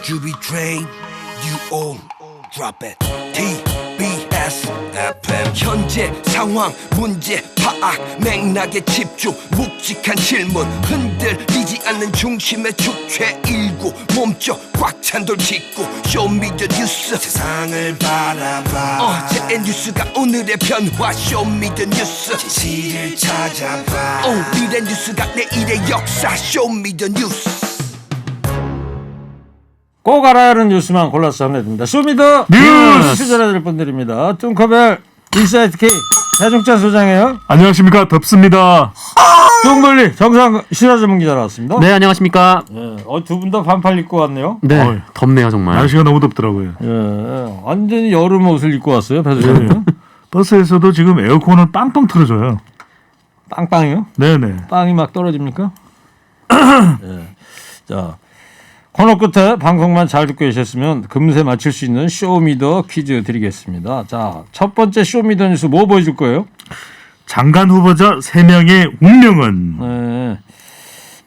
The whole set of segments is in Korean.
you be trained, you all drop it. TBS FM 현재 상황 문제 파악 맥락에 집중 묵직한 질문 흔들리지 않는 중심의 축제 일구 몸쪽 꽉 찬 돌 짚고 쇼미더 뉴스 세상을 바라봐 어제의 뉴스가 오늘의 변화 쇼미더 뉴스 진실을 찾아봐 오늘의 뉴스가 내일의 역사 쇼미더 뉴스 꼭 알아야 하는 뉴스만 골라서 전해드립니다. 쇼미더 뉴스 전해드릴 분들입니다. 뚱커벨 인사이트 K 배종찬 소장이에요. 안녕하십니까, 덥습니다. 뚱벌리 정상 시사 전문 기자 나왔습니다. 네, 안녕하십니까. 네, 두 분 다 반팔 입고 왔네요. 네, 덥네요 정말. 날씨가 너무 덥더라고요. 예, 완전히 여름 옷을 입고 왔어요, 배종찬. 버스에서도 지금 에어컨을 빵빵 틀어줘요. 빵빵이요? 네네. 빵이 막 떨어집니까? 네. 자. 코너 끝에 방송만 잘 듣고 계셨으면 금세 맞힐 수 있는 쇼미더 퀴즈 드리겠습니다. 자, 첫 번째 쇼미더 뉴스 뭐 보여줄 거예요? 장관 후보자 3명의 운명은? 네.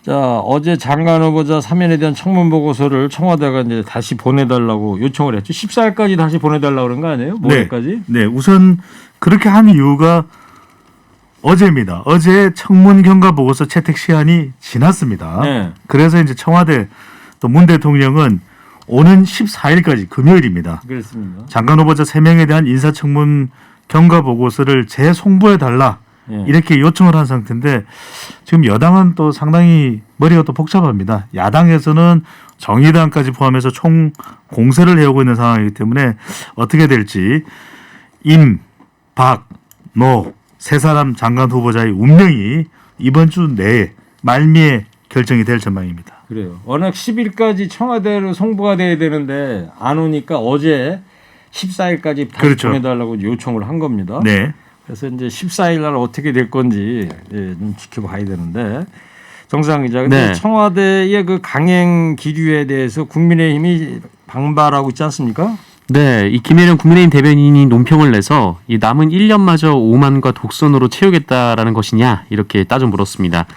자, 어제 장관 후보자 3인에 대한 청문 보고서를 청와대가 이제 다시 보내달라고 요청을 했죠. 14일까지 다시 보내달라고 그런 거 아니에요? 모레까지? 네, 우선 그렇게 한 이유가 어제입니다. 어제 청문 경과 보고서 채택 시한이 지났습니다. 네. 그래서 이제 청와대 또 문 대통령은 오는 14일까지 금요일입니다. 그렇습니다. 장관 후보자 3명에 대한 인사청문 경과 보고서를 재송부해달라 예. 이렇게 요청을 한 상태인데 지금 여당은 또 상당히 머리가 또 복잡합니다. 야당에서는 정의당까지 포함해서 총 공세를 해오고 있는 상황이기 때문에 어떻게 될지 임, 박, 노 세 사람 장관 후보자의 운명이 이번 주 내에 말미에 결정이 될 전망입니다. 그래요. 워낙 10일까지 청와대로 송부가 돼야 되는데 안 오니까 어제 14일까지 다시 그렇죠. 보내달라고 요청을 한 겁니다. 네. 그래서 이제 14일 날 어떻게 될 건지 좀 지켜봐야 되는데 정상 기자, 근데 네. 청와대의 그 강행 기류에 대해서 국민의힘이 반발하고 있지 않습니까? 네, 이 김혜련 국민의힘 대변인이 논평을 내서 이 남은 1년마저 오만과 독선으로 채우겠다라는 것이냐 이렇게 따져 물었습니다.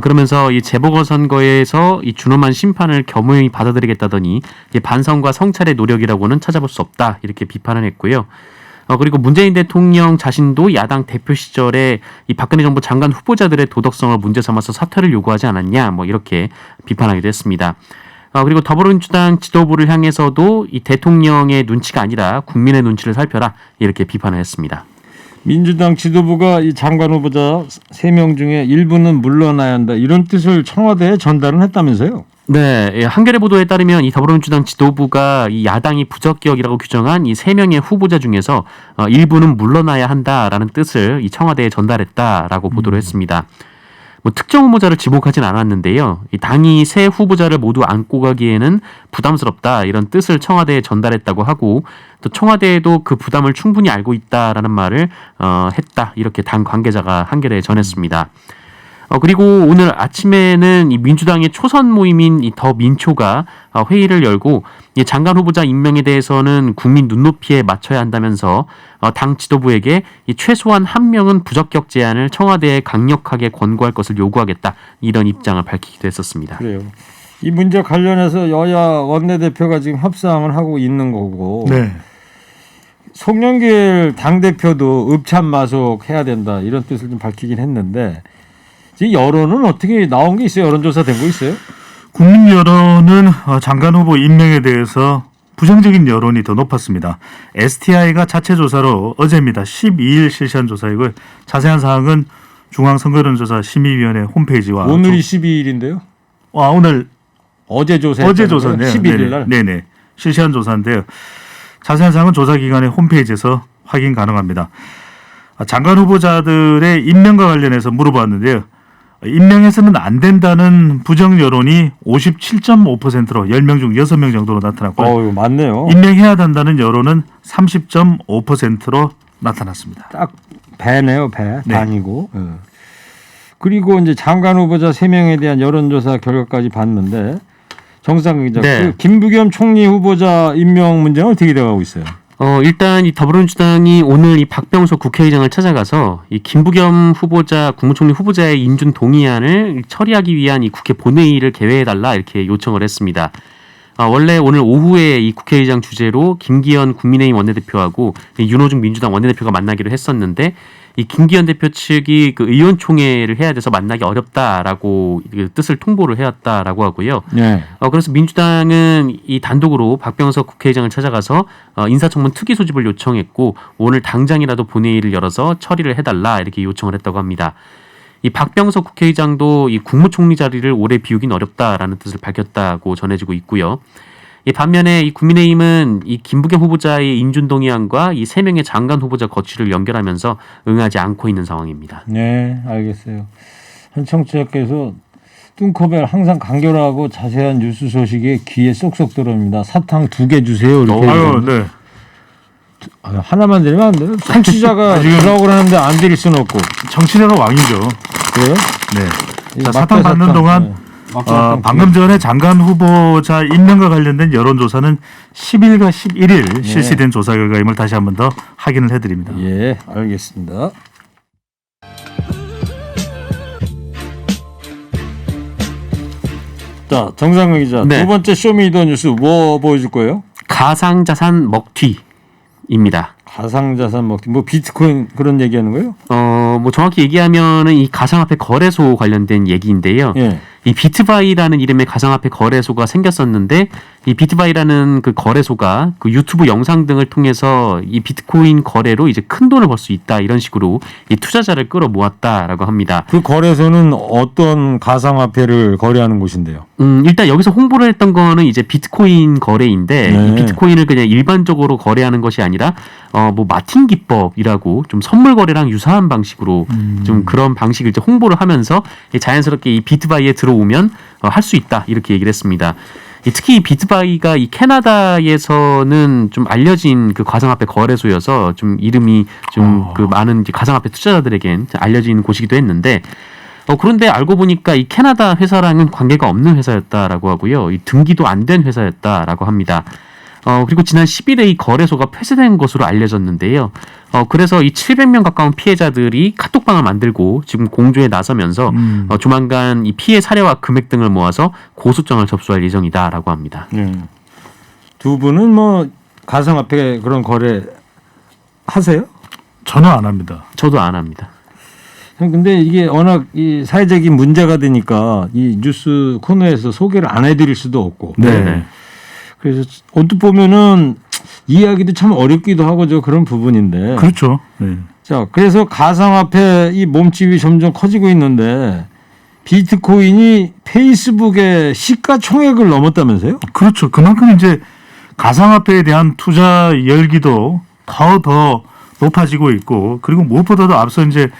그러면서 이 재보궐선거에서 이 준엄한 심판을 겸허히 받아들이겠다더니 반성과 성찰의 노력이라고는 찾아볼 수 없다 이렇게 비판을 했고요. 그리고 문재인 대통령 자신도 야당 대표 시절에 이 박근혜 정부 장관 후보자들의 도덕성을 문제 삼아서 사퇴를 요구하지 않았냐 뭐 이렇게 비판하기도 했습니다. 그리고 더불어민주당 지도부를 향해서도 이 대통령의 눈치가 아니라 국민의 눈치를 살펴라 이렇게 비판을 했습니다. 민주당 지도부가 이 장관 후보자 3명 중에 일부는 물러나야 한다 이런 뜻을 청와대에 전달은 했다면서요? 네, 한겨레 보도에 따르면 이 더불어민주당 지도부가 이 야당이 부적격이라고 규정한 이 3명의 후보자 중에서 일부는 물러나야 한다라는 뜻을 이 청와대에 전달했다라고 보도를 했습니다. 뭐 특정 후보자를 지목하진 않았는데요. 이 당이 새 후보자를 모두 안고 가기에는 부담스럽다 이런 뜻을 청와대에 전달했다고 하고 또 청와대에도 그 부담을 충분히 알고 있다라는 말을 했다 이렇게 당 관계자가 한겨레에 전했습니다. 그리고 오늘 아침에는 이 민주당의 초선 모임인 이 더민초가 회의를 열고 이 장관 후보자 임명에 대해서는 국민 눈높이에 맞춰야 한다면서 당 지도부에게 이 최소한 한 명은 부적격 제안을 청와대에 강력하게 권고할 것을 요구하겠다 이런 입장을 밝히기도 했었습니다. 그래요. 이 문제 관련해서 여야 원내대표가 지금 협상을 하고 있는 거고 네. 송영길 당대표도 읍참마속 해야 된다 이런 뜻을 좀 밝히긴 했는데 지금 여론은 어떻게 나온 게 있어요? 여론조사 된 거 있어요? 국민 여론은 장관 후보 임명에 대해서 부정적인 여론이 더 높았습니다. STI가 자체 조사로 어제입니다. 12일 실시한 조사이고요. 자세한 사항은 중앙선거여론조사 심의위원회 홈페이지와 오늘이 12일인데요. 오늘 어제 조사. 어제 조사네요. 11일 날. 네네. 실시한 조사인데요. 자세한 사항은 조사기관의 홈페이지에서 확인 가능합니다. 장관 후보자들의 임명과 관련해서 물어봤는데요. 임명해서는 안 된다는 부정 여론이 57.5%로 10명 중 6명 정도로 나타났고요. 맞네요. 임명해야 한다는 여론은 30.5%로 나타났습니다. 딱 배네요, 배. 네. 반이고. 그리고 이제 장관 후보자 3명에 대한 여론조사 결과까지 봤는데 정상 기자, 네. 그 김부겸 총리 후보자 임명 문제는 어떻게 돼가고 있어요? 일단 이 더불어민주당이 오늘 이 박병석 국회의장을 찾아가서 이 김부겸 후보자 국무총리 후보자의 인준 동의안을 처리하기 위한 이 국회 본회의를 개회해달라 이렇게 요청을 했습니다. 원래 오늘 오후에 이 국회의장 주재로 김기현 국민의힘 원내대표하고 윤호중 민주당 원내대표가 만나기로 했었는데 이 김기현 대표 측이 그 의원총회를 해야 돼서 만나기 어렵다라고 뜻을 통보를 해왔다라고 하고요. 네. 그래서 민주당은 이 단독으로 박병석 국회의장을 찾아가서 인사청문 특위 소집을 요청했고 오늘 당장이라도 본회의를 열어서 처리를 해달라 이렇게 요청을 했다고 합니다. 이 박병석 국회의장도 이 국무총리 자리를 오래 비우긴 어렵다라는 뜻을 밝혔다고 전해지고 있고요. 이 반면에 이 국민의힘은 이 김부겸 후보자의 인준동의안과 이 3명의 장관 후보자 거취를 연결하면서 응하지 않고 있는 상황입니다. 네, 알겠어요. 한 청취자께서 뚱커벨 항상 간결하고 자세한 뉴스 소식에 귀에 쏙쏙 들어옵니다. 사탕 2개 주세요. 이렇게. 아유, 네. 하나만 드리면 안 돼요? 청취자가 주라고 그러는데 안 드릴 수는 없고. 정치자가 왕이죠. 그래요? 네. 자, 사탕 받는 동안 방금 전에 장관 후보자 임명과 관련된 여론조사는 10일과 11일 실시된 조사 결과임을 다시 한 번 더 확인을 해드립니다. 예, 알겠습니다. 자, 정상근 기자. 네. 두 번째 쇼미더뉴스 뭐 보여줄 거예요? 가상자산 먹튀입니다. 가상자산 먹튀. 뭐 비트코인 그런 얘기하는 거예요? 뭐 정확히 얘기하면은 이 가상화폐 거래소 관련된 얘기인데요. 예. 이 비트바이라는 이름의 가상화폐 거래소가 생겼었는데 이 비트바이라는 그 거래소가 그 유튜브 영상 등을 통해서 이 비트코인 거래로 이제 큰 돈을 벌 수 있다 이런 식으로 이 투자자를 끌어모았다라고 합니다. 그 거래소는 어떤 가상화폐를 거래하는 곳인데요? 일단 여기서 홍보를 했던 거는 이제 비트코인 거래인데 네. 이 비트코인을 그냥 일반적으로 거래하는 것이 아니라 뭐 마틴 기법이라고 좀 선물 거래랑 유사한 방식으로 좀 그런 방식을 이제 홍보를 하면서 자연스럽게 이 비트바이에 들어오면 할 수 있다 이렇게 얘기를 했습니다. 특히 이 비트바이가 이 캐나다에서는 좀 알려진 그 가상화폐 거래소여서 좀 이름이 좀 그 많은 이제 가상화폐 투자자들에겐 알려진 곳이기도 했는데 그런데 알고 보니까 이 캐나다 회사랑은 관계가 없는 회사였다라고 하고요. 이 등기도 안 된 회사였다라고 합니다. 그리고 지난 10일에 이 거래소가 폐쇄된 것으로 알려졌는데요. 그래서 이 700명 가까운 피해자들이 카톡방을 만들고 지금 공조에 나서면서 조만간 이 피해 사례와 금액 등을 모아서 고소장을 접수할 예정이다라고 합니다. 두 분은 뭐 가상화폐 그런 거래 하세요? 저는 안 합니다. 저도 안 합니다. 근데 이게 워낙 이 사회적인 문제가 되니까 이 뉴스 코너에서 소개를 안 해드릴 수도 없고. 네. 그래서 언뜻 보면은 이해하기도 참 어렵기도 하고 그런 부분인데. 그렇죠. 네. 자, 그래서 가상화폐 이 몸집이 점점 커지고 있는데 비트코인이 페이스북의 시가총액을 넘었다면서요? 그렇죠. 그만큼 이제 가상화폐에 대한 투자 열기도 더 높아지고 있고 그리고 무엇보다도 앞서 이제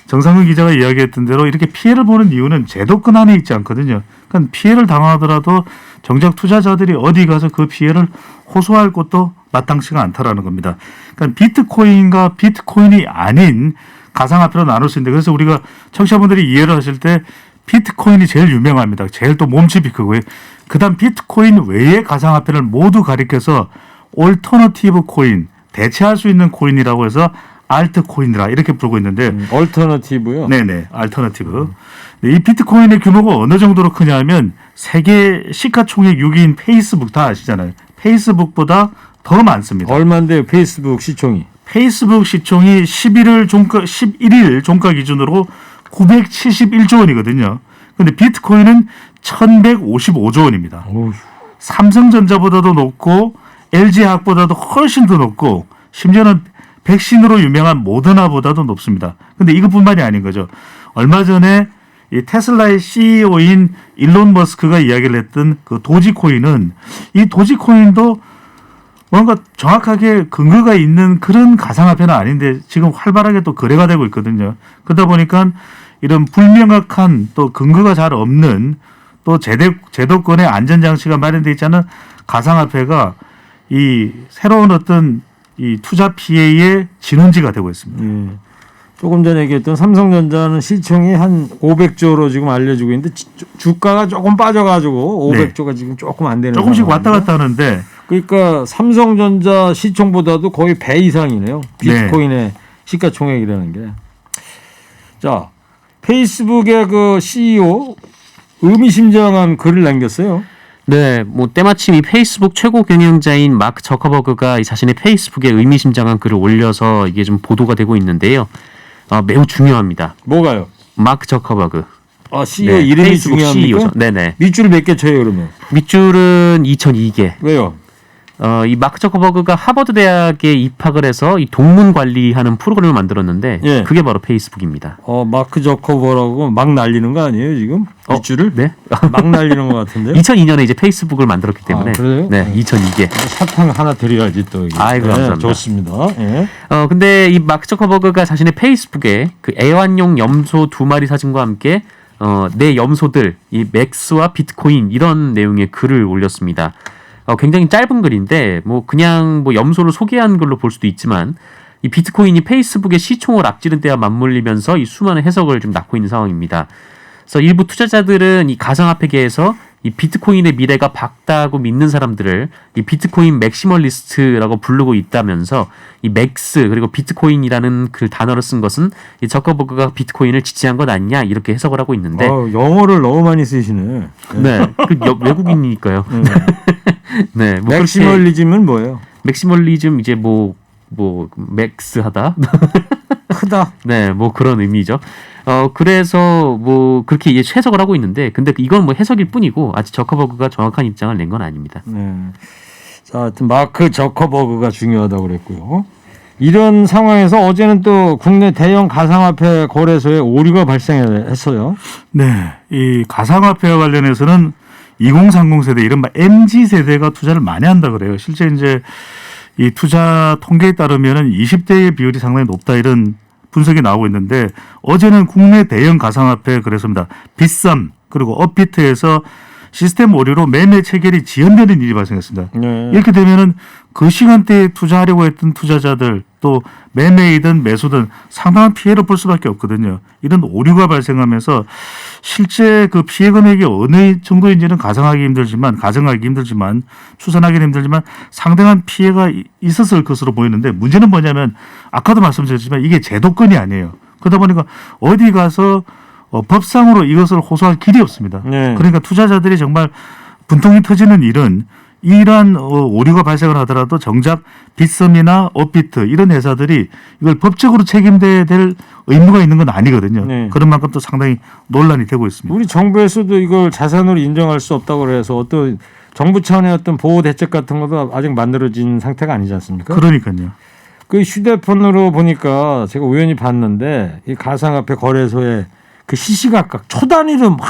정상근 기자가 이야기했던 대로 이렇게 피해를 보는 이유는 제도권 안에 있지 않거든요. 그러니까 피해를 당하더라도 정작 투자자들이 어디 가서 그 피해를 호소할 곳도 마땅치가 않다라는 겁니다. 그러니까 비트코인과 비트코인이 아닌 가상화폐로 나눌 수 있는데 그래서 우리가 청취자분들이 이해를 하실 때 비트코인이 제일 유명합니다. 제일 또 몸집이 크고요. 그다음 비트코인 외의 가상화폐를 모두 가리켜서 올터너티브 코인, 대체할 수 있는 코인이라고 해서 알트코인이라 이렇게 부르고 있는데 얼터너티브요? 네네 알터너티브. 이 비트코인의 규모가 어느 정도로 크냐면 세계 시가총액 6위인 페이스북 다 아시잖아요. 페이스북보다 더 많습니다. 얼마인데요 페이스북 시총이? 페이스북 시총이 11일 종가 기준으로 971조 원이거든요. 그런데 비트코인은 1155조 원입니다. 어휴. 삼성전자보다도 높고 LG화학보다도 훨씬 더 높고 심지어는 백신으로 유명한 모더나보다도 높습니다. 그런데 이것뿐만이 아닌 거죠. 얼마 전에 이 테슬라의 CEO인 일론 머스크가 이야기를 했던 그 도지코인은 이 도지코인도 뭔가 정확하게 근거가 있는 그런 가상화폐는 아닌데 지금 활발하게 또 거래가 되고 있거든요. 그러다 보니까 이런 불명확한 또 근거가 잘 없는 또 제도권의 안전장치가 마련되어 있지 않은 가상화폐가 이 새로운 어떤 이 투자 피해의 진원지가 되고 있습니다. 예. 조금 전에 얘기했던 삼성전자는 시총이 한 500조로 지금 알려지고 있는데 주가가 조금 빠져가지고 500조가 지금 조금 안 되는 조금씩 상황입니다. 왔다 갔다 하는데 그러니까 삼성전자 시총보다도 거의 배 이상이네요. 비트코인의 시가총액이라는 게. 자, 페이스북의 그 CEO 의미심장한 글을 남겼어요. 네, 뭐 때마침 이 페이스북 최고 경영자인 마크 저커버그가 이 자신의 페이스북에 의미심장한 글을 올려서 이게 좀 보도가 되고 있는데요. 매우 중요합니다. 뭐가요? 마크 저커버그. CEO 이름이 페이스북 중요합니까? CEO죠. 네네. 밑줄 몇 개 쳐요 그러면? 밑줄은 2002개. 왜요? 이 마크 저커버그가 하버드 대학에 입학을 해서 이 동문 관리하는 프로그램을 만들었는데 예. 그게 바로 페이스북입니다. 마크 저커버라고 막 날리는 거 아니에요 지금? 밑줄을? 네. 막 날리는 것 같은데요? 2002년에 이제 페이스북을 만들었기 때문에. 그래요? 네, 2002개. 사탕 하나 드려야지 또. 이게. 아이고, 감사합니다. 좋습니다. 예. 근데 이 마크 저커버그가 자신의 페이스북에 그 애완용 염소 2마리 사진과 함께 내 염소들 이 맥스와 비트코인 이런 내용의 글을 올렸습니다. 굉장히 짧은 글인데 뭐 그냥 뭐 염소를 소개한 글로 볼 수도 있지만 이 비트코인이 페이스북의 시총을 앞지른 데와 맞물리면서 이 수많은 해석을 좀 낳고 있는 상황입니다. 그래서 일부 투자자들은 이 가상화폐계에서 이 비트코인의 미래가 밝다고 믿는 사람들을 이 비트코인 맥시멀리스트라고 부르고 있다면서 이 맥스 그리고 비트코인이라는 그 단어를 쓴 것은 이 저커버그가 비트코인을 지지한 것 아니냐 이렇게 해석을 하고 있는데 영어를 너무 많이 쓰시네. 네, 외국인이니까요. 네, 뭐 맥시멀리즘은 뭐예요? 맥시멀리즘 이제 뭐 맥스하다. 크다. 네, 뭐 그런 의미죠. 그래서 뭐 그렇게 이제 해석을 하고 있는데, 근데 이건 뭐 해석일 뿐이고 아직 저커버그가 정확한 입장을 낸 건 아닙니다. 네. 자, 하여튼 마크 저커버그가 중요하다고 그랬고요. 이런 상황에서 어제는 또 국내 대형 가상화폐 거래소에 오류가 발생했어요. 네, 이 가상화폐와 관련해서는 2030 세대 이른바 MZ 세대가 투자를 많이 한다 그래요. 실제 이제 이 투자 통계에 따르면은 20대의 비율이 상당히 높다 이런 분석이 나오고 있는데 어제는 국내 대형 가상화폐 거래소입니다. 빗썸 그리고 업비트에서 시스템 오류로 매매 체결이 지연되는 일이 발생했습니다. 네. 이렇게 되면은 그 시간대에 투자하려고 했던 투자자들 또 매매이든 매수든 상당한 피해를 볼 수밖에 없거든요. 이런 오류가 발생하면서 실제 그 피해 금액이 어느 정도인지는 가정하기 힘들지만 추산하기는 힘들지만 상당한 피해가 있었을 것으로 보이는데 문제는 뭐냐면 아까도 말씀드렸지만 이게 제도권이 아니에요. 그러다 보니까 어디 가서 법상으로 이것을 호소할 길이 없습니다. 네. 그러니까 투자자들이 정말 분통이 터지는 일은 이러한 오류가 발생을 하더라도 정작 빗썸이나 업비트 이런 회사들이 이걸 법적으로 책임져야 될 의무가 있는 건 아니거든요. 네. 그런 만큼 또 상당히 논란이 되고 있습니다. 우리 정부에서도 이걸 자산으로 인정할 수 없다고 해서 어떤 정부 차원의 어떤 보호 대책 같은 것도 아직 만들어진 상태가 아니지 않습니까? 그러니까요. 그 휴대폰으로 보니까 제가 우연히 봤는데 이 가상화폐 거래소에 그 시시각각 초 단위로 막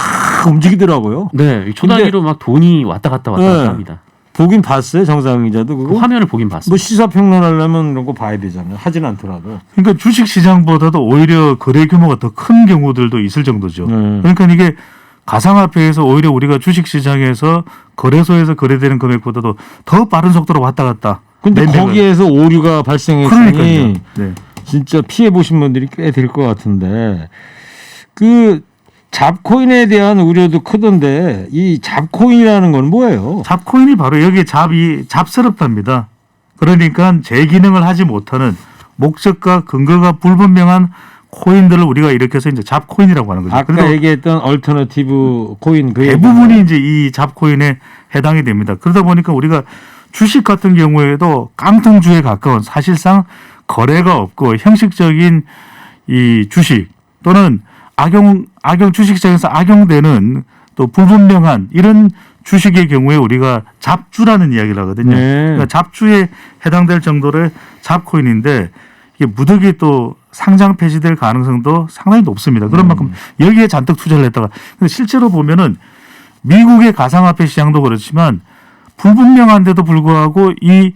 움직이더라고요. 네, 초단위로 막 돈이 왔다 갔다 네. 합니다. 보긴 봤어요, 정상 기자도 그 그거. 화면을 보긴 봤습니다. 뭐 시사평론하려면 이런 거 봐야 되잖아요. 하진 않더라도. 그러니까 주식 시장보다도 오히려 거래 규모가 더 큰 경우들도 있을 정도죠. 그러니까 이게 가상화폐에서 오히려 우리가 주식 시장에서 거래소에서 거래되는 금액보다도 더 빠른 속도로 왔다 갔다. 근데 거기에서 오류가 발생했으니 그러니까요. 네. 진짜 피해 보신 분들이 꽤 될 것 같은데 그 잡코인에 대한 우려도 크던데 이 잡코인이라는 건 뭐예요? 잡코인이 바로 여기 잡이 잡스럽답니다. 그러니까 제 기능을 하지 못하는 목적과 근거가 불분명한 코인들을 우리가 일으켜서 이제 잡코인이라고 하는 거죠. 아까 얘기했던 얼터너티브 코인 그 대부분이 이제 이 잡코인에 해당이 됩니다. 그러다 보니까 우리가 주식 같은 경우에도 깡통주에 가까운 사실상 거래가 없고 형식적인 이 주식 또는 악용 주식시장에서 악용되는 또 불분명한 이런 주식의 경우에 우리가 잡주라는 이야기를 하거든요. 네. 그러니까 잡주에 해당될 정도의 잡코인인데 이게 무더기 또 상장 폐지될 가능성도 상당히 높습니다. 그런 만큼 여기에 잔뜩 투자를 했다가 근데 실제로 보면은 미국의 가상화폐 시장도 그렇지만 불분명한데도 불구하고 이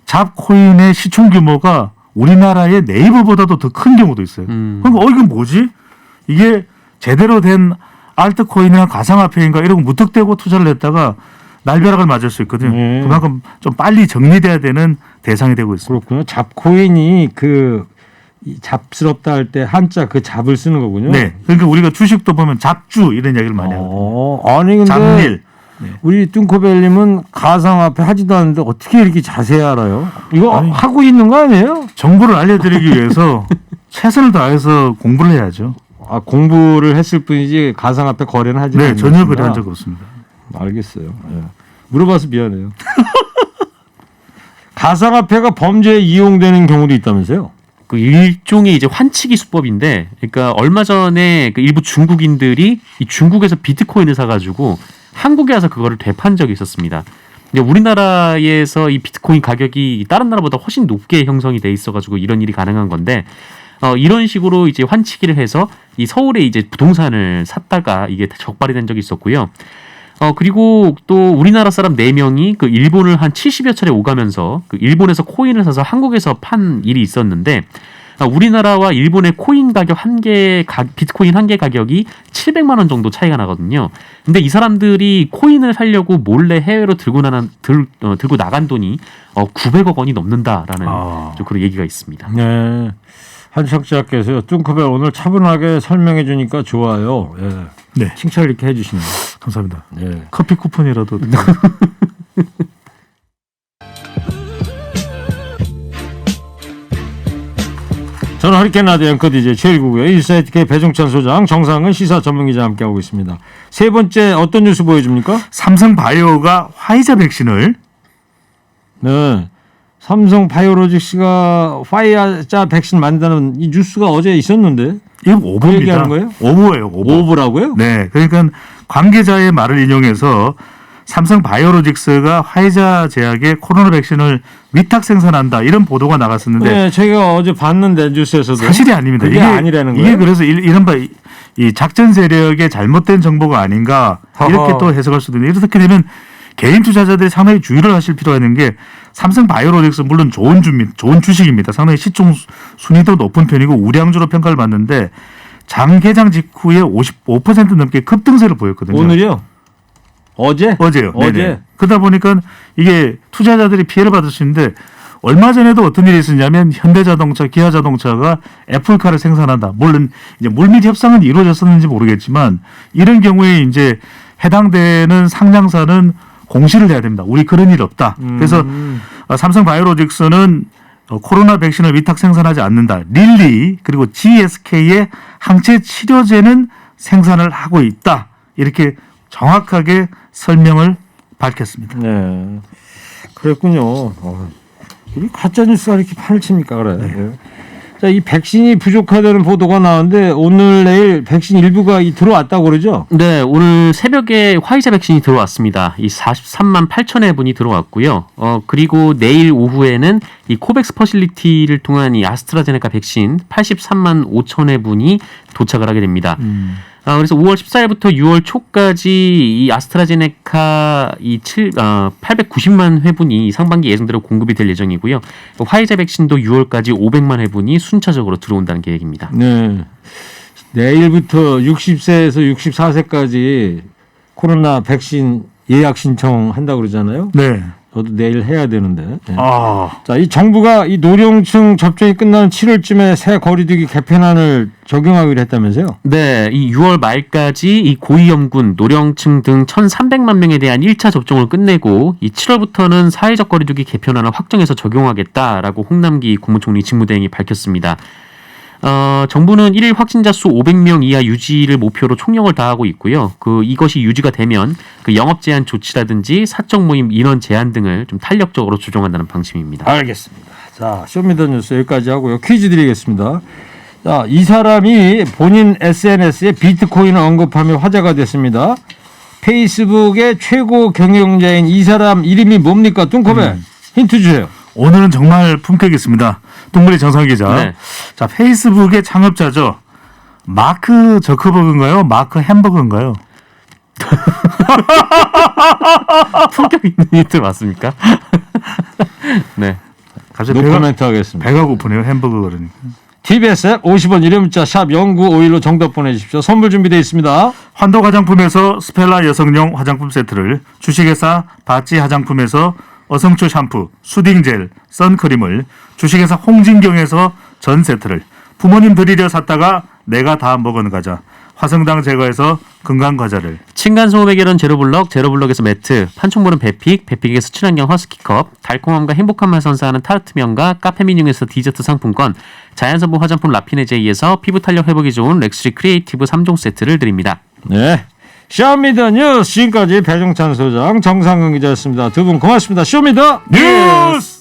잡코인의 시총 규모가 우리나라의 네이버보다도 더 큰 경우도 있어요. 그러니까 이건 뭐지? 이게 제대로 된 알트코인이나 가상화폐인가 이러고 무턱대고 투자를 했다가 날벼락을 맞을 수 있거든요. 그만큼 좀 빨리 정리돼야 되는 대상이 되고 있습니다. 그렇군요. 잡코인이 그 잡스럽다 할 때 한자 그 잡을 쓰는 거군요. 네. 그러니까 우리가 주식도 보면 잡주 이런 이야기를 많이 하거든요. 아니 근데 잡일. 네. 우리 뚱코벨님은 가상화폐 하지도 않는데 어떻게 이렇게 자세히 알아요? 이거 아니, 하고 있는 거 아니에요? 정보를 알려드리기 위해서 최선을 다해서 공부를 해야죠. 공부를 했을 뿐이지 가상화폐 거래는 하지 네, 않는 전혀 것이구나. 그래 한 적 없습니다. 알겠어요. 예. 물어봐서 미안해요. 가상화폐가 범죄에 이용되는 경우도 있다면서요? 그 일종의 이제 환치기 수법인데, 그러니까 얼마 전에 그 일부 중국인들이 이 중국에서 비트코인을 사가지고 한국에 와서 그거를 되판 적이 있었습니다. 근데 우리나라에서 이 비트코인 가격이 다른 나라보다 훨씬 높게 형성이 돼 있어가지고 이런 일이 가능한 건데, 이런 식으로 이제 환치기를 해서 이 서울에 이제 부동산을 샀다가 이게 적발이 된 적이 있었고요. 그리고 또 우리나라 사람 4명이 그 일본을 한 70여 차례 오가면서 그 일본에서 코인을 사서 한국에서 판 일이 있었는데, 우리나라와 일본의 코인 가격 비트코인 한 개 가격이 700만 원 정도 차이가 나거든요. 근데 이 사람들이 코인을 사려고 몰래 해외로 들고 나간 돈이 900억 원이 넘는다라는 좀 그런 얘기가 있습니다. 네. 한 청취자께서요. 뚱커벨 오늘 차분하게 설명해 주니까 좋아요. 예. 네. 칭찬을 이렇게 해주시네요. 감사합니다. 예. 커피 쿠폰이라도. 저는 허리케인 라디오 앵커 DJ 최일구고요. 인사이트K 배종찬 소장, 정상은 시사 전문기자 함께하고 있습니다. 세 번째 어떤 뉴스 보여줍니까? 삼성바이오가 화이자 백신을 네. 삼성 바이오로직스가 화이자 백신 만드는 이 뉴스가 어제 있었는데 이거 그 오보입니다. 얘기하는 거예요? 오보예요. 오보. 오보라고요? 네, 그러니까 관계자의 말을 인용해서 삼성 바이오로직스가 화이자 제약의 코로나 백신을 위탁 생산한다 이런 보도가 나갔었는데 네, 제가 어제 봤는데 뉴스에서도 사실이 아닙니다. 그게 아니라는 거예요? 이게 그래서 이른바 이 작전 세력의 잘못된 정보가 아닌가 이렇게 허허. 또 해석할 수도 있는데 이렇게 되면 개인 투자자들이 상당히 주의를 하실 필요가 있는 게 삼성 바이오로직스 물론 좋은 주식입니다. 상당히 시총 순위도 높은 편이고 우량주로 평가를 받는데 장 개장 직후에 55% 넘게 급등세를 보였거든요. 오늘이요? 어제요. 어제. 네네. 그러다 보니까 이게 투자자들이 피해를 받을 수 있는데 얼마 전에도 어떤 일이 있었냐면 현대자동차, 기아자동차가 애플카를 생산한다. 물론 이제 물밑 협상은 이루어졌었는지 모르겠지만 이런 경우에 이제 해당되는 상장사는 공시를 해야 됩니다. 우리 그런 일 없다. 그래서 삼성 바이오로직스는 코로나 백신을 위탁 생산하지 않는다. 릴리 그리고 GSK의 항체 치료제는 생산을 하고 있다. 이렇게 정확하게 설명을 밝혔습니다. 네. 그랬군요. 우리 가짜 뉴스가 이렇게 판을 칩니까, 그래. 네. 자, 이 백신이 부족하다는 보도가 나오는데 오늘 내일 백신 일부가 들어왔다고 그러죠? 네, 오늘 새벽에 화이자 백신이 들어왔습니다. 이 43만 8천여 분이 들어왔고요. 그리고 내일 오후에는 이 코백스 퍼실리티를 통한 이 아스트라제네카 백신 83만 5천여 분이 도착을 하게 됩니다. 그래서 5월 14일부터 6월 초까지 이 아스트라제네카 890만 회분이 상반기 예정대로 공급이 될 예정이고요. 화이자 백신도 6월까지 500만 회분이 순차적으로 들어온다는 계획입니다. 네. 내일부터 60세에서 64세까지 코로나 백신 예약 신청한다고 그러잖아요. 네. 저도 내일 해야 되는데. 네. 아, 자, 이 정부가 이 노령층 접종이 끝나는 7월쯤에 새 거리두기 개편안을 적용하기로 했다면서요? 네, 이 6월 말까지 이 고위험군, 노령층 등 1,300만 명에 대한 1차 접종을 끝내고 이 7월부터는 사회적 거리두기 개편안을 확정해서 적용하겠다라고 홍남기 국무총리 직무대행이 밝혔습니다. 정부는 1일 확진자 수 500명 이하 유지를 목표로 총력을 다하고 있고요. 이것이 유지가 되면 영업 제한 조치라든지 사적 모임 인원 제한 등을 좀 탄력적으로 조정한다는 방침입니다. 알겠습니다. 자, 쇼미더뉴스 여기까지 하고요. 퀴즈 드리겠습니다. 자, 이 사람이 본인 SNS에 비트코인을 언급하며 화제가 됐습니다. 페이스북의 최고 경영자인 이 사람 이름이 뭡니까? 뚱커벨 힌트 주세요. 오늘은 정말 품격 있습니다. 동물의 정상 기자. 네. 자, 페이스북의 창업자죠. 마크 저커버그인가요? 마크 햄버거인가요? 품격 있는 힌트 맞습니까? 네. 갑자기 노코멘트 하겠습니다. 배가 고프네요. 햄버거 그러니까. TBS 앱 50원 유료 문자 샵 0951로 정답 보내주십시오. 선물 준비되어 있습니다. 환도 화장품에서 스펠라 여성용 화장품 세트를, 주식회사 바찌 화장품에서 어성초 샴푸, 수딩 젤, 선크림을, 주식회사 홍진경에서 전 세트를, 부모님 드리려 샀다가 내가 다 먹은 과자, 화성당 제거에서 건강과자를, 층간소음 해결은 제로블럭, 제로블럭에서 매트, 판촉물은 베픽, 베픽에서 친환경 허스키컵, 달콤함과 행복한 맛 선사하는 타르트면과 카페민융에서 디저트 상품권, 자연성분 화장품 라피네제이에서 피부 탄력 회복이 좋은 렉스리 크리에이티브 3종 세트를 드립니다. 네. 쇼미더 뉴스 지금까지 배종찬 소장 정상근 기자였습니다. 두 분 고맙습니다. 쇼미더 뉴스.